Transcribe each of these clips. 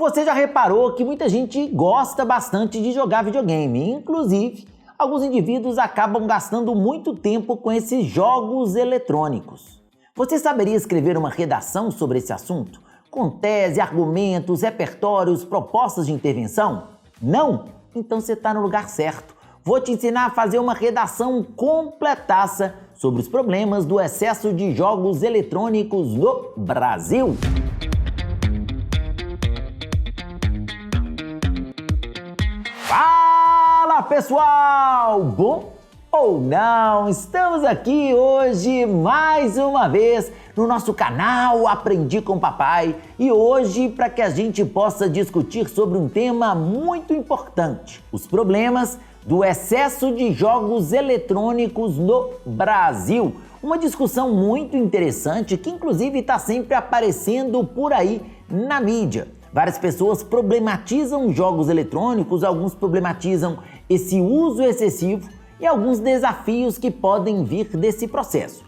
Você já reparou que muita gente gosta bastante de jogar videogame, inclusive alguns indivíduos acabam gastando muito tempo com esses jogos eletrônicos. Você saberia escrever uma redação sobre esse assunto? Com tese, argumentos, repertórios, propostas de intervenção? Não? Então você está no lugar certo. Vou te ensinar a fazer uma redação completaça sobre os problemas do excesso de jogos eletrônicos no Brasil. Fala pessoal! Bom ou não? Estamos aqui hoje mais uma vez no nosso canal Aprendi com Papai e hoje para que a gente possa discutir sobre um tema muito importante: os problemas do excesso de jogos eletrônicos no Brasil. Uma discussão muito interessante que inclusive está sempre aparecendo por aí na mídia. Várias pessoas problematizam jogos eletrônicos, alguns problematizam esse uso excessivo e alguns desafios que podem vir desse processo.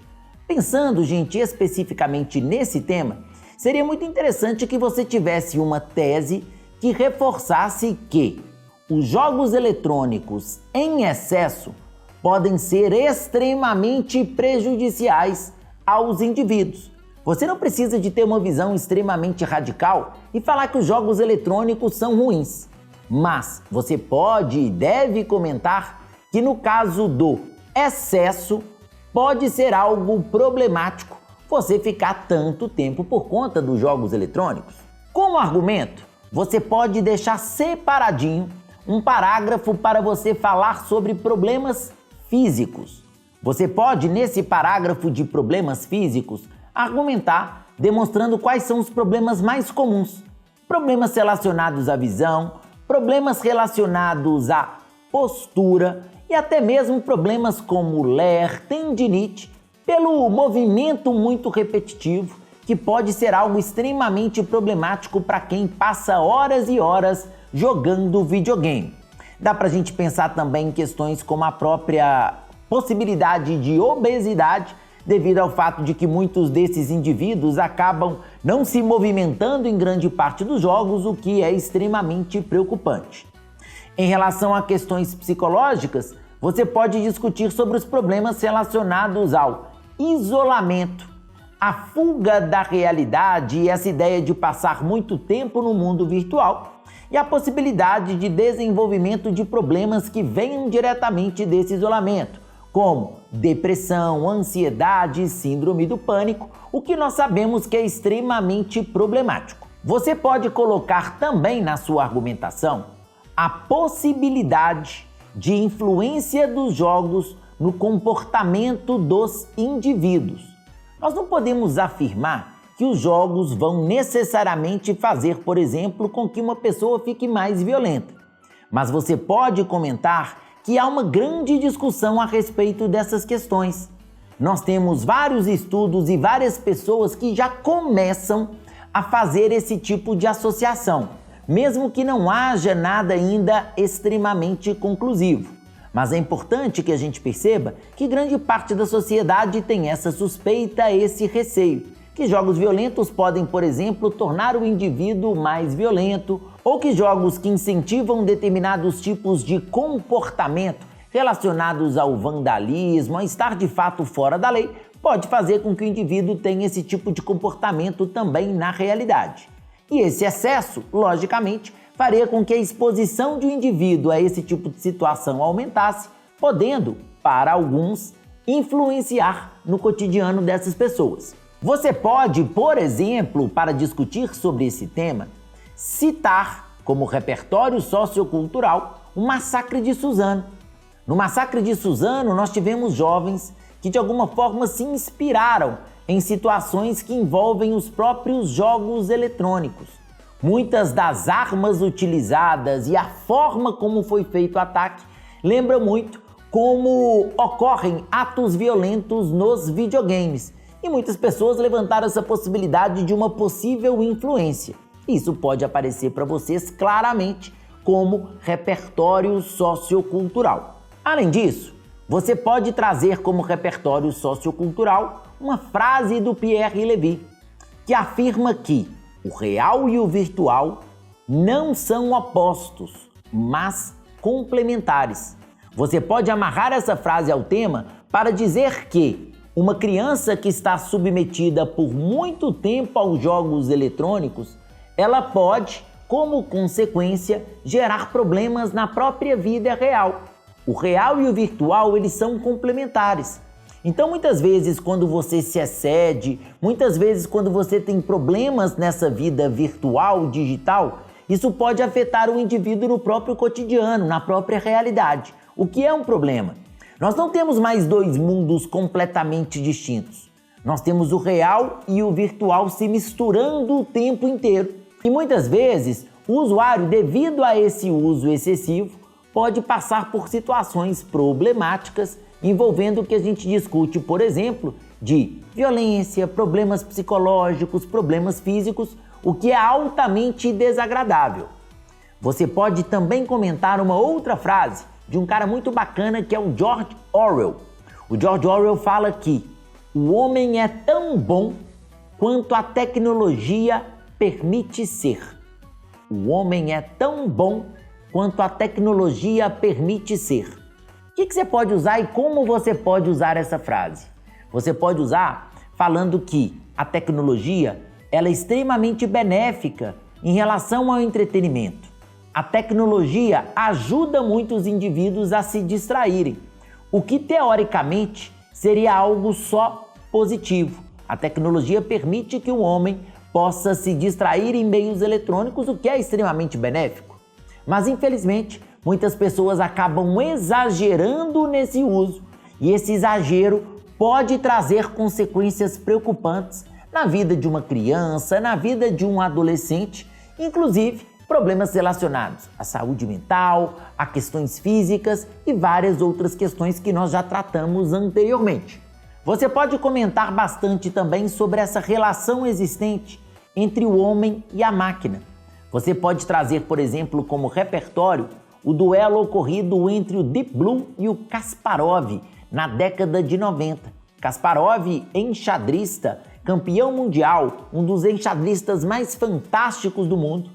Pensando, gente, especificamente nesse tema, seria muito interessante que você tivesse uma tese que reforçasse que os jogos eletrônicos em excesso podem ser extremamente prejudiciais aos indivíduos. Você não precisa de ter uma visão extremamente radical e falar que os jogos eletrônicos são ruins. Mas você pode e deve comentar que no caso do excesso pode ser algo problemático você ficar tanto tempo por conta dos jogos eletrônicos. Como argumento, você pode deixar separadinho um parágrafo para você falar sobre problemas físicos. Você pode, nesse parágrafo de problemas físicos, argumentar demonstrando quais são os problemas mais comuns. Problemas relacionados à visão, problemas relacionados à postura e até mesmo problemas como ler, tendinite, pelo movimento muito repetitivo, que pode ser algo extremamente problemático para quem passa horas e horas jogando videogame. Dá pra gente pensar também em questões como a própria possibilidade de obesidade, devido ao fato de que muitos desses indivíduos acabam não se movimentando em grande parte dos jogos, o que é extremamente preocupante. Em relação a questões psicológicas, você pode discutir sobre os problemas relacionados ao isolamento, a fuga da realidade e essa ideia de passar muito tempo no mundo virtual, e a possibilidade de desenvolvimento de problemas que venham diretamente desse isolamento, como depressão, ansiedade e síndrome do pânico, o que nós sabemos que é extremamente problemático. Você pode colocar também na sua argumentação a possibilidade de influência dos jogos no comportamento dos indivíduos. Nós não podemos afirmar que os jogos vão necessariamente fazer, por exemplo, com que uma pessoa fique mais violenta. Mas você pode comentar que há uma grande discussão a respeito dessas questões. Nós temos vários estudos e várias pessoas que já começam a fazer esse tipo de associação, mesmo que não haja nada ainda extremamente conclusivo. Mas é importante que a gente perceba que grande parte da sociedade tem essa suspeita, esse receio, que jogos violentos podem, por exemplo, tornar o indivíduo mais violento, ou que jogos que incentivam determinados tipos de comportamento relacionados ao vandalismo, a estar de fato fora da lei, pode fazer com que o indivíduo tenha esse tipo de comportamento também na realidade. E esse excesso, logicamente, faria com que a exposição de um indivíduo a esse tipo de situação aumentasse, podendo, para alguns, influenciar no cotidiano dessas pessoas. Você pode, por exemplo, para discutir sobre esse tema, citar como repertório sociocultural o Massacre de Suzano. No Massacre de Suzano, nós tivemos jovens que de alguma forma se inspiraram em situações que envolvem os próprios jogos eletrônicos. Muitas das armas utilizadas e a forma como foi feito o ataque lembram muito como ocorrem atos violentos nos videogames. E muitas pessoas levantaram essa possibilidade de uma possível influência. Isso pode aparecer para vocês claramente como repertório sociocultural. Além disso, você pode trazer como repertório sociocultural uma frase do Pierre Levy, que afirma que o real e o virtual não são opostos, mas complementares. Você pode amarrar essa frase ao tema para dizer que uma criança que está submetida por muito tempo aos jogos eletrônicos, ela pode, como consequência, gerar problemas na própria vida real. O real e o virtual, eles são complementares. Então, muitas vezes, quando você se excede, muitas vezes, quando você tem problemas nessa vida virtual, digital, isso pode afetar o indivíduo no próprio cotidiano, na própria realidade. O que é um problema? Nós não temos mais dois mundos completamente distintos. Nós temos o real e o virtual se misturando o tempo inteiro. E muitas vezes, o usuário, devido a esse uso excessivo, pode passar por situações problemáticas envolvendo o que a gente discute, por exemplo, de violência, problemas psicológicos, problemas físicos, o que é altamente desagradável. Você pode também comentar uma outra frase de um cara muito bacana que é o George Orwell. O George Orwell fala que o homem é tão bom quanto a tecnologia permite ser. O homem é tão bom quanto a tecnologia permite ser. O que você pode usar e como você pode usar essa frase? Você pode usar falando que a tecnologia ela é extremamente benéfica em relação ao entretenimento. A tecnologia ajuda muitos indivíduos a se distraírem, o que teoricamente seria algo só positivo. A tecnologia permite que o homem possa se distrair em meios eletrônicos, o que é extremamente benéfico. Mas infelizmente, muitas pessoas acabam exagerando nesse uso e esse exagero pode trazer consequências preocupantes na vida de uma criança, na vida de um adolescente, inclusive problemas relacionados à saúde mental, a questões físicas e várias outras questões que nós já tratamos anteriormente. Você pode comentar bastante também sobre essa relação existente entre o homem e a máquina. Você pode trazer, por exemplo, como repertório o duelo ocorrido entre o Deep Blue e o Kasparov na década de 90. Kasparov, enxadrista, campeão mundial, um dos enxadristas mais fantásticos do mundo,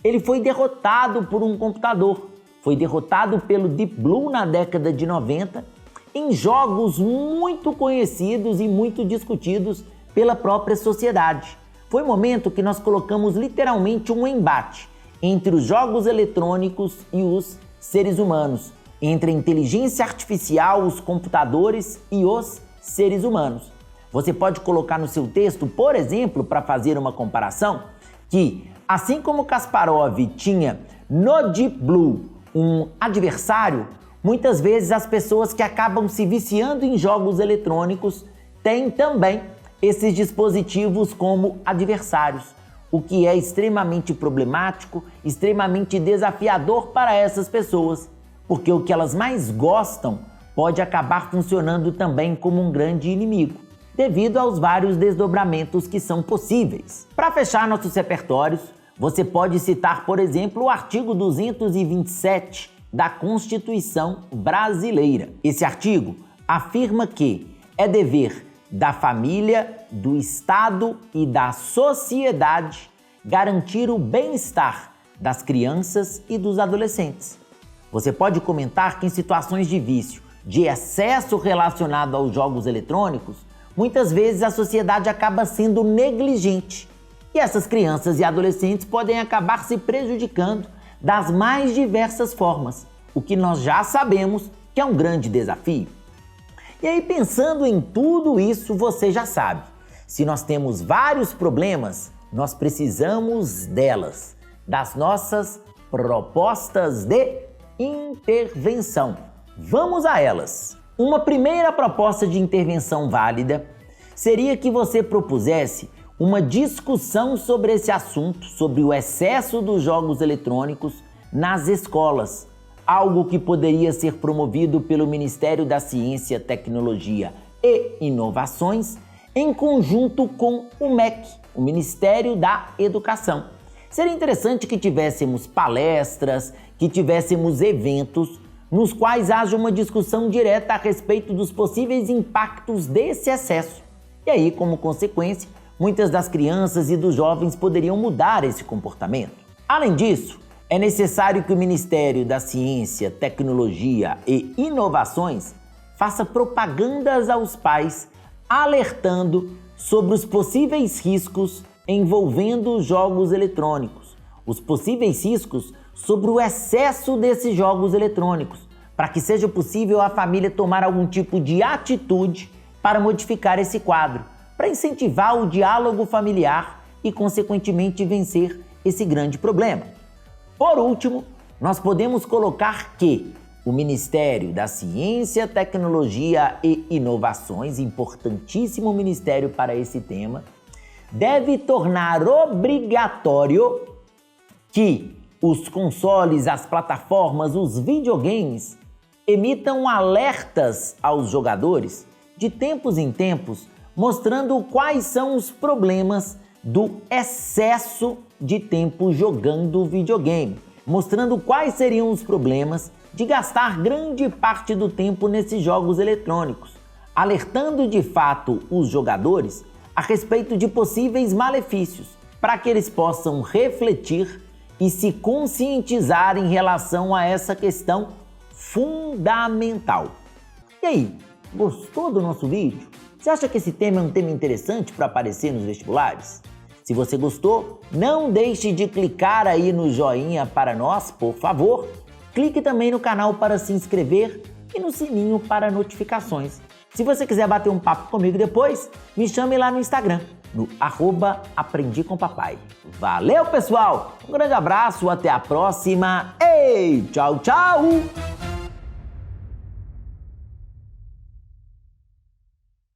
ele foi derrotado por um computador. Foi derrotado pelo Deep Blue na década de 90 em jogos muito conhecidos e muito discutidos pela própria sociedade. Foi um momento que nós colocamos literalmente um embate entre os jogos eletrônicos e os seres humanos, entre a inteligência artificial, os computadores e os seres humanos. Você pode colocar no seu texto, por exemplo, para fazer uma comparação, que assim como Kasparov tinha no Deep Blue um adversário, muitas vezes as pessoas que acabam se viciando em jogos eletrônicos têm também esses dispositivos como adversários, o que é extremamente problemático, extremamente desafiador para essas pessoas, porque o que elas mais gostam pode acabar funcionando também como um grande inimigo, devido aos vários desdobramentos que são possíveis. Para fechar nossos repertórios, você pode citar, por exemplo, o artigo 227 da Constituição Brasileira. Esse artigo afirma que é dever da família, do Estado e da sociedade garantir o bem-estar das crianças e dos adolescentes. Você pode comentar que em situações de vício, de excesso relacionado aos jogos eletrônicos, muitas vezes a sociedade acaba sendo negligente e essas crianças e adolescentes podem acabar se prejudicando das mais diversas formas, o que nós já sabemos que é um grande desafio. E aí, pensando em tudo isso, você já sabe, se nós temos vários problemas, nós precisamos delas, das nossas propostas de intervenção. Vamos a elas! Uma primeira proposta de intervenção válida seria que você propusesse uma discussão sobre esse assunto, sobre o excesso dos jogos eletrônicos nas escolas, algo que poderia ser promovido pelo Ministério da Ciência, Tecnologia e Inovações, em conjunto com o MEC, o Ministério da Educação. Seria interessante que tivéssemos palestras, que tivéssemos eventos nos quais haja uma discussão direta a respeito dos possíveis impactos desse excesso. E aí, como consequência, muitas das crianças e dos jovens poderiam mudar esse comportamento. Além disso, é necessário que o Ministério da Ciência, Tecnologia e Inovações faça propagandas aos pais, alertando sobre os possíveis riscos envolvendo os jogos eletrônicos, os possíveis riscos sobre o excesso desses jogos eletrônicos, para que seja possível a família tomar algum tipo de atitude para modificar esse quadro, para incentivar o diálogo familiar e, consequentemente, vencer esse grande problema. Por último, nós podemos colocar que o Ministério da Ciência, Tecnologia e Inovações, importantíssimo ministério para esse tema, deve tornar obrigatório que os consoles, as plataformas, os videogames emitam alertas aos jogadores de tempos em tempos, mostrando quais são os problemas do excesso de tempo jogando videogame, mostrando quais seriam os problemas de gastar grande parte do tempo nesses jogos eletrônicos, alertando de fato os jogadores a respeito de possíveis malefícios, para que eles possam refletir e se conscientizar em relação a essa questão fundamental. E aí, gostou do nosso vídeo? Você acha que esse tema é um tema interessante para aparecer nos vestibulares? Se você gostou, não deixe de clicar aí no joinha para nós, por favor. Clique também no canal para se inscrever e no sininho para notificações. Se você quiser bater um papo comigo depois, me chame lá no Instagram, no @aprendicompapai. Valeu, pessoal! Um grande abraço, até a próxima e tchau, tchau!